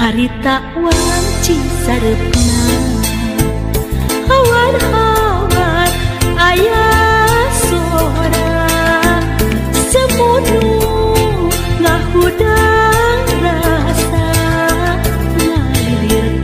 harita wanci sarepna hawar-hawar ayah sora semunu ngahudang rasa ngalir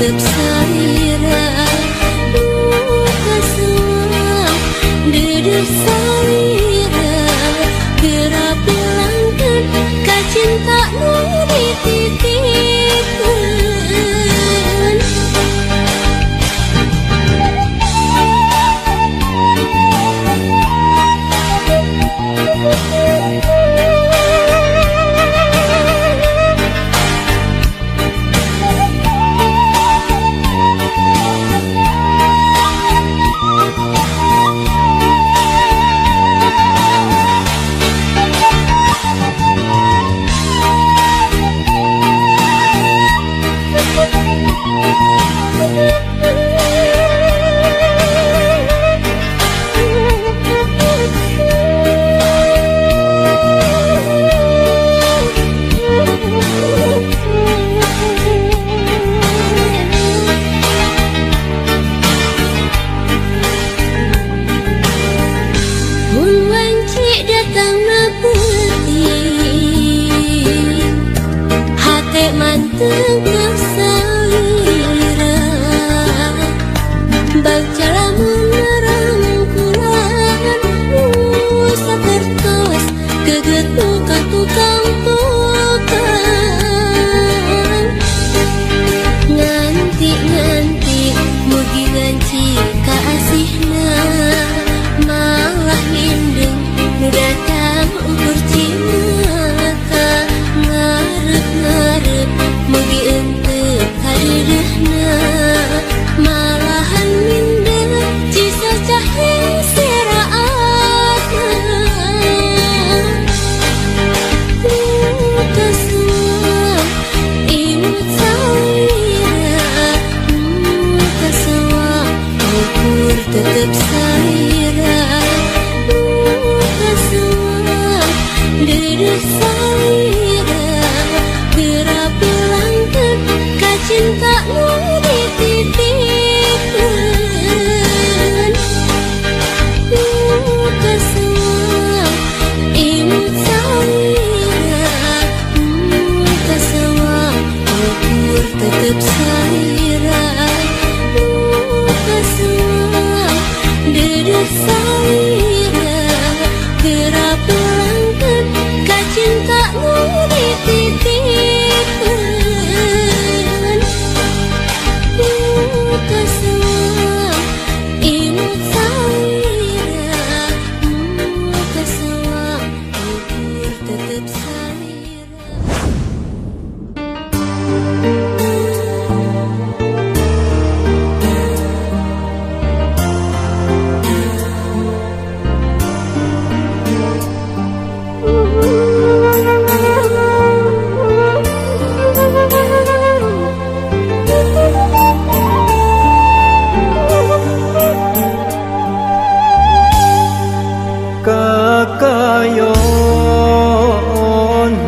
tetep saira kaseuang deudeuh saira geura bilangkeun ka cinta nu dititipkeun. Manteng kesaira baca lamun rangkulan sakertos geget buka tukang nganti mugi nganci kaasihna malah hindeng nu datang ukur cinta ngarep mugi ente kadeudeuhna malahan minder cisa cahaya seraatna kaseuang imut saira kaseuang ukur tetep saira kaseuang deudeuh saira geura bilangkeun ka cinta nu dititipkeun. Kaseuang imut saira kaseuang ukur tetep saira kaseuang deudeuh saira geura bilangkeun ka cinta nu dititipkeun. Kaseuang imut saira kaseuang ukur tetep saira. Kakayon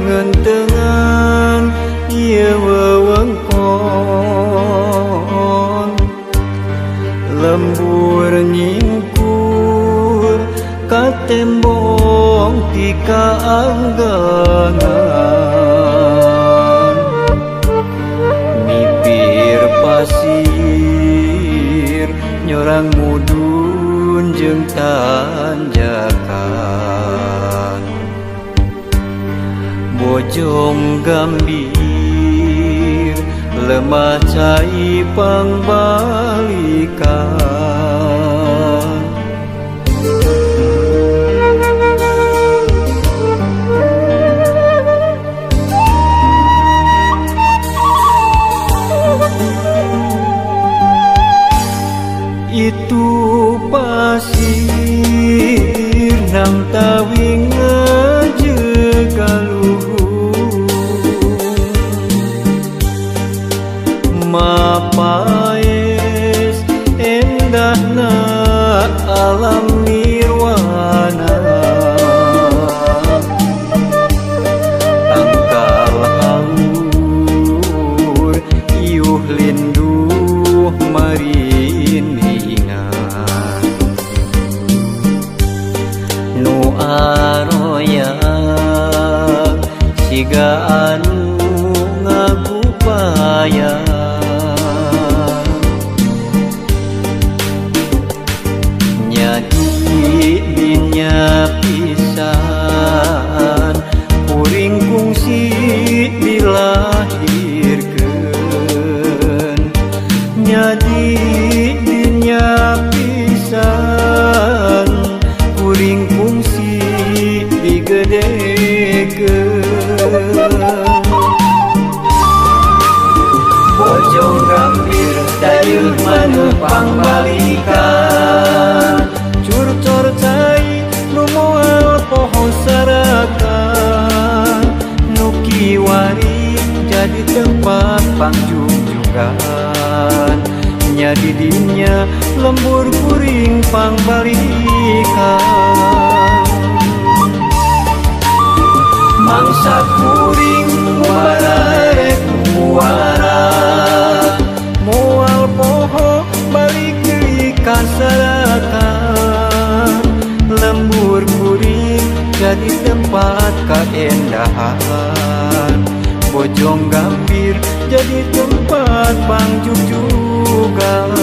ngentengan ieu wewengkon lembur nyingkur ka tembok ti kaanggangan mipir pasir nyorang mudun jeung tanjakan bojong gambir lemah cai pangbalikan itu pasir nang tawing ngajeugaluhur mapaes endahna alam nirwana tangkal haur iuh linduh mariningan nu aroya siga anu ngagupaya nyadi dinya pisan kuring fungsi digedekeun bojong gambir dayeuh maneuh pangbalikan curcor cai nu moal poho sarakan nu kiwari jadi tempat pangjungjugan nyadi dinya lembur kuring pangbalikan mangsa kuring muara rek muara moal poho balik deui ka sarakan lembur kuring jadi tempat kaendahan bojong gambir jadi tempat pangjungjugan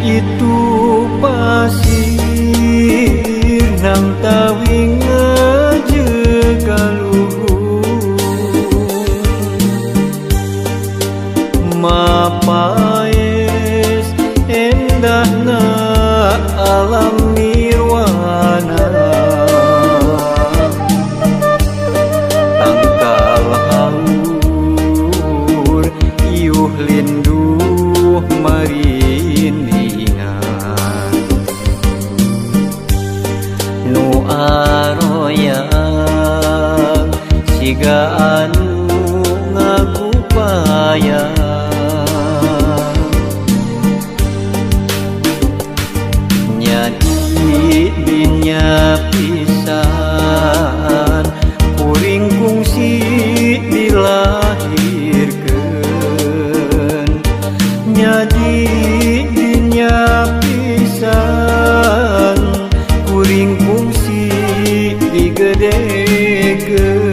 itu pasir nang tawing ngajekaluhur mapaes endahna alam nirwana tangkal haur iuh linduh marindingan nu aroyang siga anu ngagupaya nyadi dinya pisan kuring fungsi dilahirkeun nyadi dinya pisan kuring fungsi digedekeun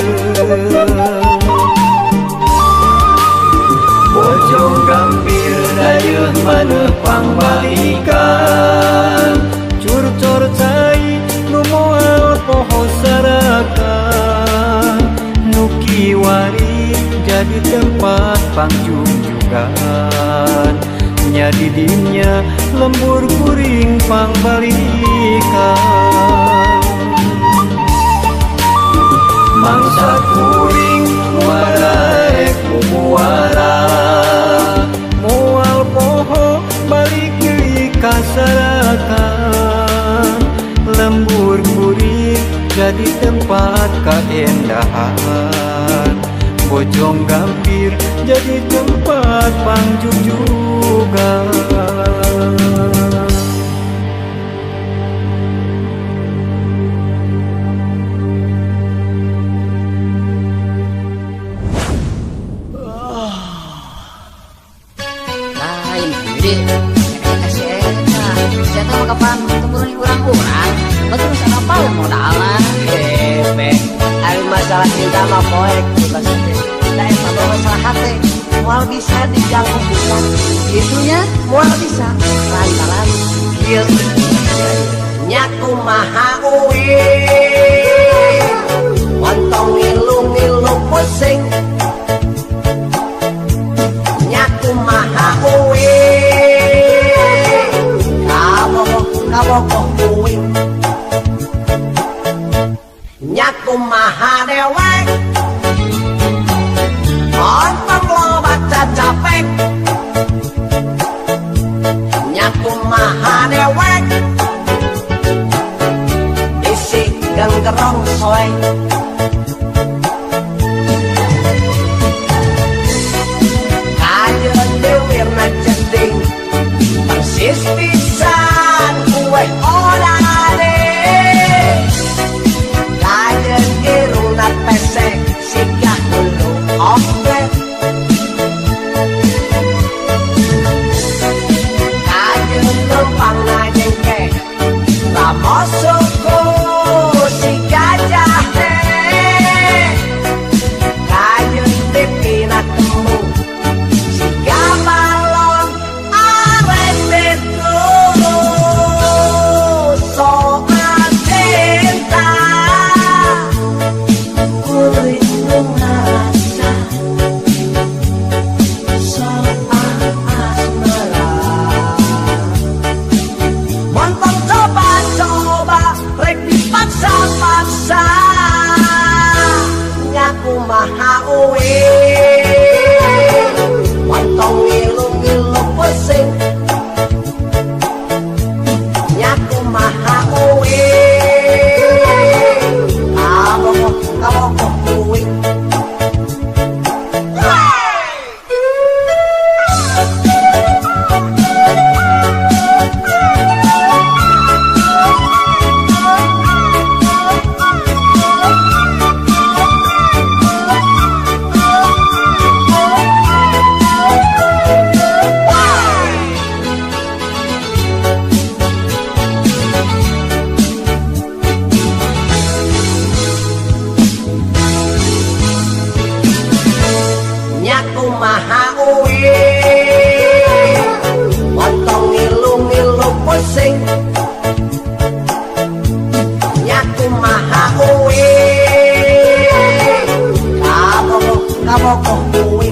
bojong gambir dayeuh maneuh pangbalikan curcor cai nu moal poho sarakan nu kiwari jadi tempat pangjungjugan nyadi dinya lembur kuring pangbalikan mangsa kuring muara rek muara moal poho balik deui ka sarakan lembur kuring jadi tempat kaendahan bojong gambir jadi tempat pangjungjugan lain diri kasih saya tahu kapan temurun urang-urang betul saya apa modalnya bebe ari masalah cinta mah poek kita sih saya sama masalah hati mual bisa dijangkau bukan itunya mual bisa lantaran kieu nyaku maha uwi montong ngilu-ngilu pusing nyaku maha uwi kabokok uwi nyaku maha dewek montong lo baca capek nyaku maha dewek isi genggerong soe kajeun dewirna ceding persis pisan kue odane paksa nyaku maha uwi wantong ngilu-ngilu pusing nyaku maha uwi kabok kuwi maha uwi wantong ngilu-ngilu pusing nyaku maha uwi kabok kuwi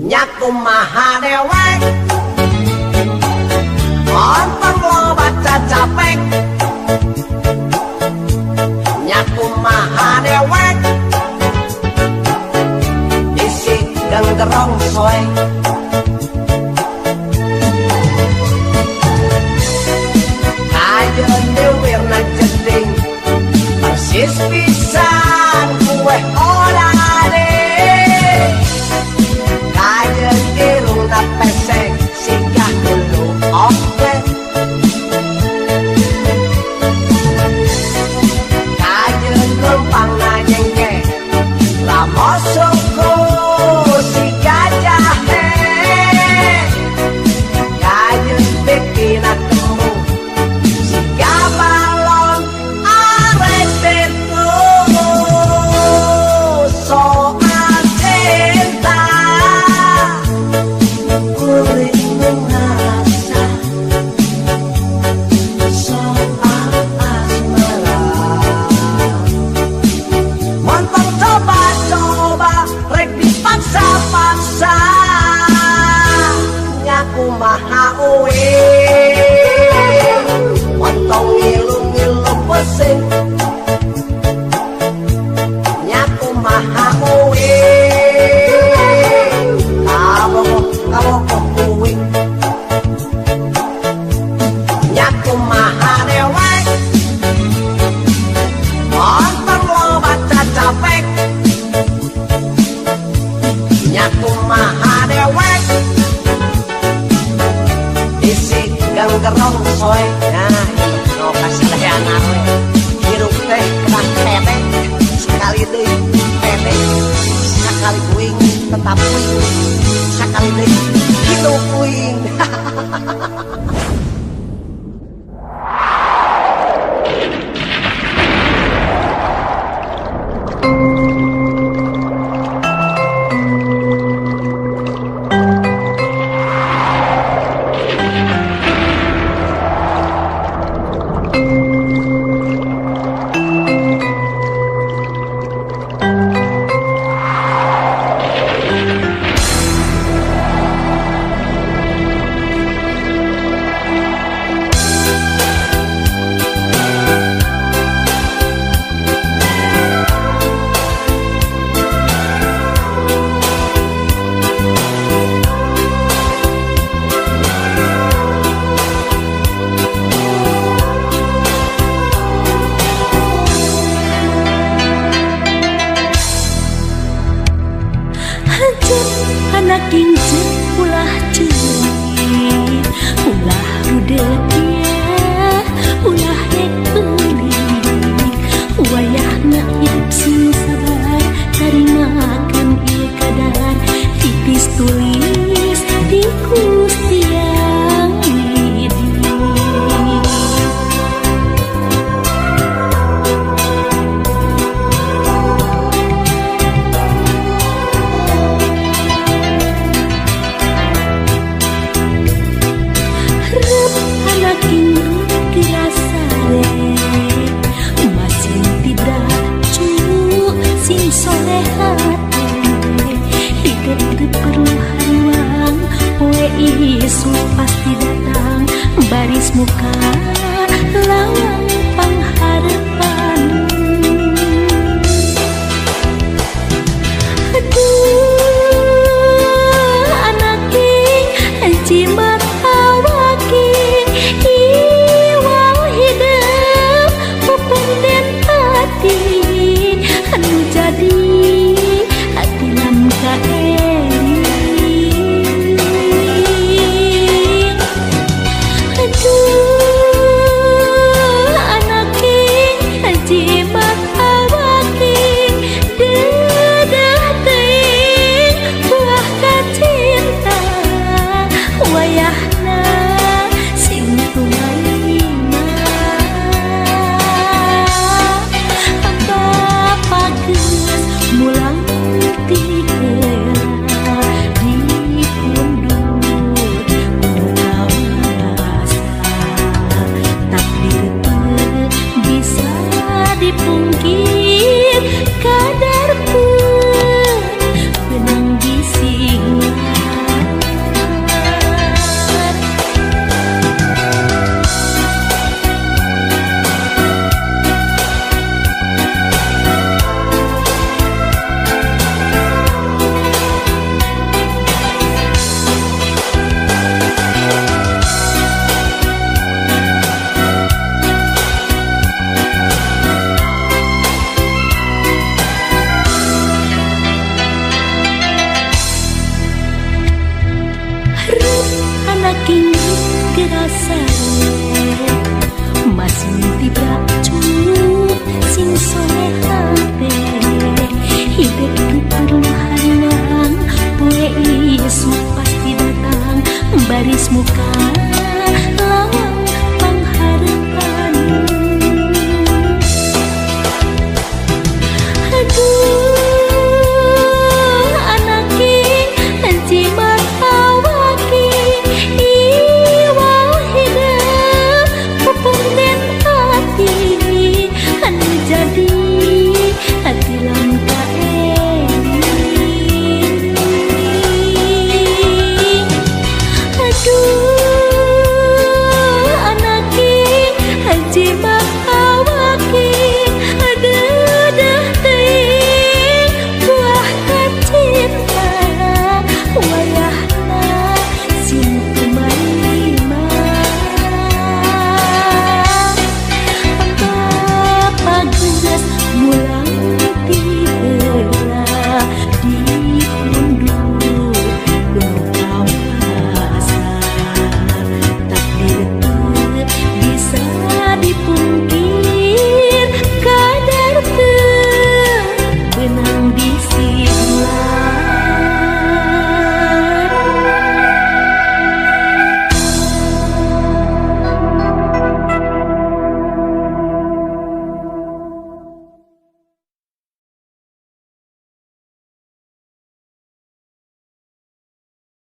nyaku maha dewek ontong lobat capek nyaku maha dewek gerong soe kajen dewirna jeding persis pisan kue olade kajen diruna pesek singgah dulu oke kajen numpang nanyengke lamosoko maha uwi wantong ngilu-ngilu pusing